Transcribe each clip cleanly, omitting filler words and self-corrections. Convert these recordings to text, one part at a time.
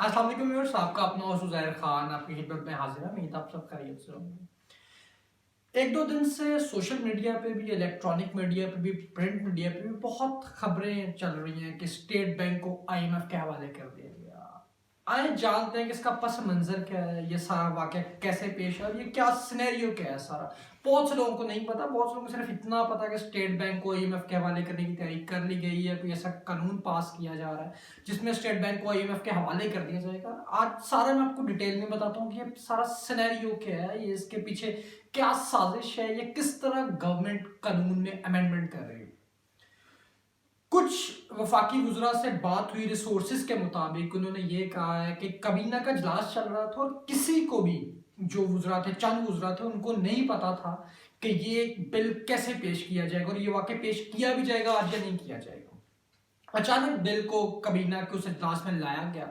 السلام علیکم ویورز، آپ کا اپنا ہوسٹ زہر خان آپ کی خدمت میں حاضر ہے۔ امید آپ سب خیریت سے ہوں گے۔ ایک دو دن سے سوشل میڈیا پہ بھی، الیکٹرانک میڈیا پہ بھی، پرنٹ میڈیا پہ بھی بہت خبریں چل رہی ہیں کہ اسٹیٹ بینک کو IMF کے حوالے کر دیا گیا۔ آئیں جانتے ہیں کہ اس کا پس منظر کیا ہے، یہ سارا واقعہ کیسے پیش ہے اور یہ کیا سینیریو کیا ہے سارا۔ بہت سے لوگوں کو نہیں پتا، بہت سے لوگوں کو صرف اتنا پتا کہ اسٹیٹ بینک کو IMF کے حوالے کرنے کی تیاری کر لی گئی ہے، کوئی ایسا قانون پاس کیا جا رہا ہے جس میں اسٹیٹ بینک کو IMF کے حوالے کر دیا جائے گا۔ آج سارا میں آپ کو ڈیٹیل میں بتاتا ہوں کہ یہ سارا سینیریو کیا ہے، یہ اس کے پیچھے کیا سازش ہے، یہ کس طرح گورنمنٹ قانون میں امینڈمنٹ کر رہی ہے۔ کچھ وفاقی وزراء سے بات ہوئی، ریسورسز کے مطابق انہوں نے یہ کہا ہے کہ کابینہ کا اجلاس چل رہا تھا اور کسی کو بھی، جو وزراء تھے، چند وزراء تھے، ان کو نہیں پتا تھا کہ یہ بل کیسے پیش کیا جائے گا اور یہ واقع پیش کیا بھی جائے گا آج یا نہیں کیا جائے گا۔ اچانک بل کو کابینہ کے اس اجلاس میں لایا گیا۔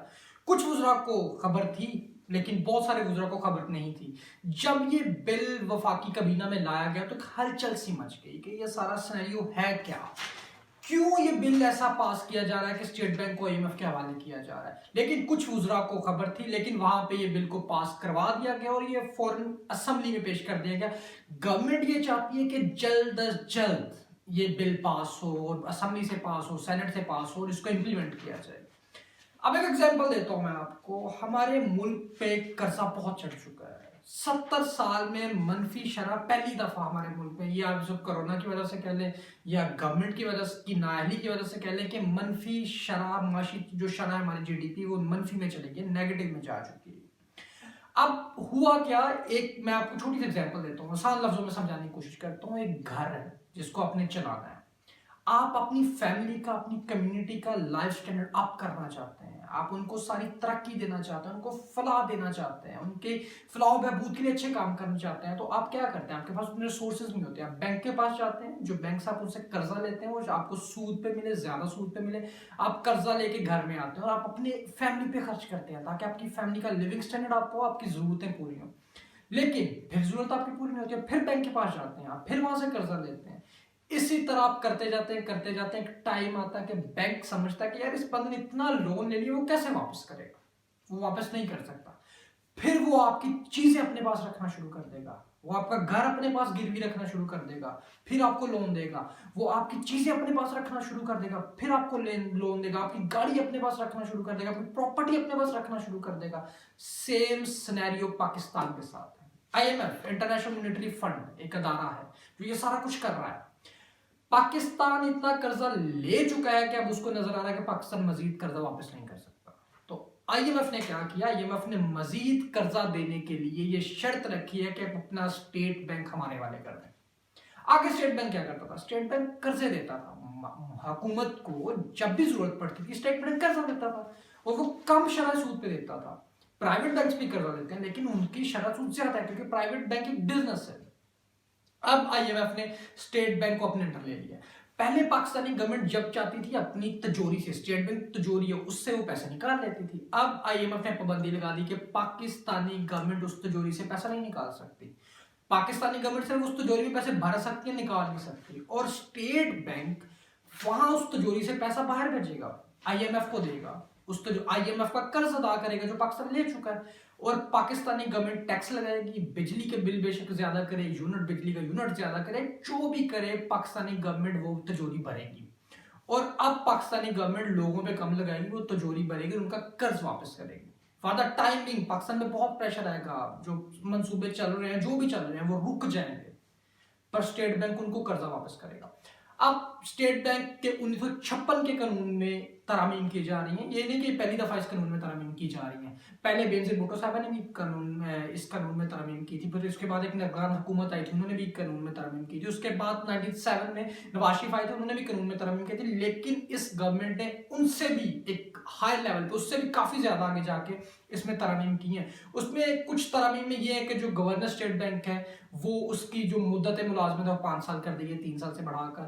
کچھ وزراء کو خبر تھی لیکن بہت سارے وزراء کو خبر نہیں تھی۔ جب یہ بل وفاقی کابینہ میں لایا گیا تو ایک ہلچل سی مچ گئی کہ یہ سارا سینیریو ہے کیا، کیوں یہ بل ایسا پاس کیا جا رہا ہے کہ اسٹیٹ بینک کو IMF کے حوالے کیا جا رہا ہے۔ لیکن کچھ وزراء کو خبر تھی، لیکن وہاں پہ یہ بل کو پاس کروا دیا گیا اور یہ فوراً اسمبلی میں پیش کر دیا گیا۔ گورنمنٹ یہ چاہتی ہے کہ جلد از جلد یہ بل پاس ہو اور اسمبلی سے پاس ہو، سینٹ سے پاس ہو اور اس کو امپلیمنٹ کیا جائے۔ اب ایک ایگزامپل دیتا ہوں میں آپ کو۔ ہمارے ملک پہ قرضہ بہت چڑھ چکا ہے۔ 70 سال میں منفی شرح پہلی دفعہ ہمارے ملک میں، یہ آپ سب کرونا کی وجہ سے کہہ لیں یا گورنمنٹ کی وجہ سے کی نااہلی کی وجہ سے کہہ لیں کہ منفی شرح، معاشی جو شرح ہے ہماری GDP وہ منفی میں چلی گئی، نیگیٹو میں جا چکی ہے۔ اب ہوا کیا، ایک میں آپ کو چھوٹی سی ایگزامپل دیتا ہوں، آسان لفظوں میں سمجھانے کی کوشش کرتا ہوں۔ ایک گھر ہے جس کو آپ نے چلانا ہے، آپ اپنی فیملی کا، اپنی کمیونٹی کا لائف سٹینڈرڈ اپ کرنا چاہتے ہیں، آپ ان کو ساری ترقی دینا چاہتے ہیں، ان کو فلاح دینا چاہتے ہیں، ان کے فلاح و بہبود کے لیے اچھے کام کرنا چاہتے ہیں، تو آپ کیا کرتے ہیں؟ آپ کے پاس اتنے ریسورسز نہیں ہوتے، آپ بینک کے پاس جاتے ہیں، جو بینک سے آپ ان سے قرضہ لیتے ہیں وہ آپ کو سود پہ ملے، زیادہ سود پہ ملے، آپ قرضہ لے کے گھر میں آتے ہیں اور آپ اپنے فیملی پہ خرچ کرتے ہیں تاکہ آپ کی فیملی کا لیونگ سٹینڈرڈ آپ کو، آپ کی ضرورتیں پوری ہوں۔ لیکن پھر ضرورت آپ کی پوری نہیں ہوتی ہے، پھر بینک کے پاس جاتے ہیں، آپ پھر وہاں سے قرضہ لیتے ہیں۔ اسی طرح آپ کرتے جاتے ہیں، ایک ٹائم آتا ہے کہ بینک سمجھتا ہے کہ یار اس بندے نے اتنا لون لے لیا، وہ کیسے واپس کرے گا، وہ واپس نہیں کر سکتا۔ پھر وہ آپ کی چیزیں اپنے پاس رکھنا شروع کر دے گا، وہ آپ کا گھر اپنے پاس گروی رکھنا شروع کر دے گا، پھر آپ کو لون دے گا، وہ آپ کی چیزیں اپنے پاس رکھنا شروع کر دے گا، پھر آپ کو لون دے گا، آپ کی گاڑی اپنے پاس رکھنا شروع کر دے گا، اپنی پراپرٹی اپنے پاس رکھنا شروع کر دے گا۔ سیم سینیریو پاکستان کے ساتھ ہے۔ IMF انٹرنیشنل مانیٹری فنڈ ایک ادارہ ہے جو یہ سارا کچھ کر رہا ہے۔ پاکستان اتنا قرضہ لے چکا ہے کہ اب اس کو نظر آ رہا ہے کہ پاکستان مزید قرضہ واپس نہیں کر سکتا۔ تو IMF نے کیا کیا؟ IMF نے مزید قرضہ دینے کے لیے یہ شرط رکھی ہے کہ اپنا اسٹیٹ بینک ہمارے والے کر دیں۔ آگے اسٹیٹ بینک کیا کرتا تھا؟ اسٹیٹ بینک قرضے دیتا تھا حکومت کو، جب بھی ضرورت پڑتی تھی اسٹیٹ بینک قرضہ دیتا تھا اور وہ کم شرح سود پہ دیتا تھا۔ پرائیویٹ بینکس بھی قرضہ دیتے ہیں لیکن ان کی شرح سود زیادہ ہے کیونکہ پرائیویٹ بینک ایک بزنس ہے۔ اب IMF نے اسٹیٹ بینک کو اپنے انڈر لے لیا۔ پہلے پاکستانی گورنمنٹ جب چاہتی تھی اپنی تجوری سے، اسٹیٹ بینک تجوری ہے اس سے وہ پیسے نکال لیتی تھی، اب IMF نے پابندی لگا دی کہ پاکستانی گورنمنٹ اس تجوری سے پیسہ نہیں نکال سکتی۔ پاکستانی گورنمنٹ صرف اس تجوری میں پیسے بھر سکتی ہے، نکال نہیں سکتی، اور اسٹیٹ بینک وہاں اس تجوری سے پیسہ باہر بھیجے گا، IMF کو دے گا، IMF کا قرض ادا کرے گا جو پاکستان لے چکا ہے، اور پاکستانی گورنمنٹ ٹیکس لگائے گی، بجلی کے بل بے شک زیادہ کرے، یونٹ بجلی کا یونٹ زیادہ کرے، جو بھی کرے پاکستانی گورنمنٹ وہ تجوری بھرے گی، اور اب پاکستانی گورنمنٹ لوگوں پہ کم لگائے گی، وہ تجوری بھرے گی، ان کا قرض واپس کرے گی۔ For the time being Pakistan میں بہت پریشر آئے گا، جو منصوبے چل رہے ہیں، جو بھی چل رہے ہیں وہ رک جائیں گے، پر اسٹیٹ بینک ان کو قرضہ واپس کرے گا۔ اب اسٹیٹ بینک کے 1956 کے قانون میں ترامیم کی جا رہی ہیں، یہ نہیں کہ پہلی دفعہ اس قانون میں ترامیم کی جا رہی ہیں، پہلے بینظیر بھٹو صاحبہ نے بھی اس قانون میں ترامیم کی تھی، پھر اس کے بعد ایک افغان حکومت آئی تھی، انہوں نے بھی قانون میں ترامیم کی تھی، اس کے بعد 1997 میں نواز شریف آئے تھے، انہوں نے بھی قانون میں ترامیم کی تھی، لیکن اس گورنمنٹ نے ان سے بھی ایک ہائی لیول پہ، اس سے بھی کافی زیادہ آگے جا کے اس میں ترامیم کی ہیں۔ اس میں کچھ ترامیم میں یہ ہے کہ جو گورنر اسٹیٹ بینک ہے وہ اس کی جو مدت ملازمت ہے وہ 5 سال کر دی ہے، 3 سال سے بڑھا کر،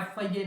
FIA,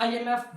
IMF,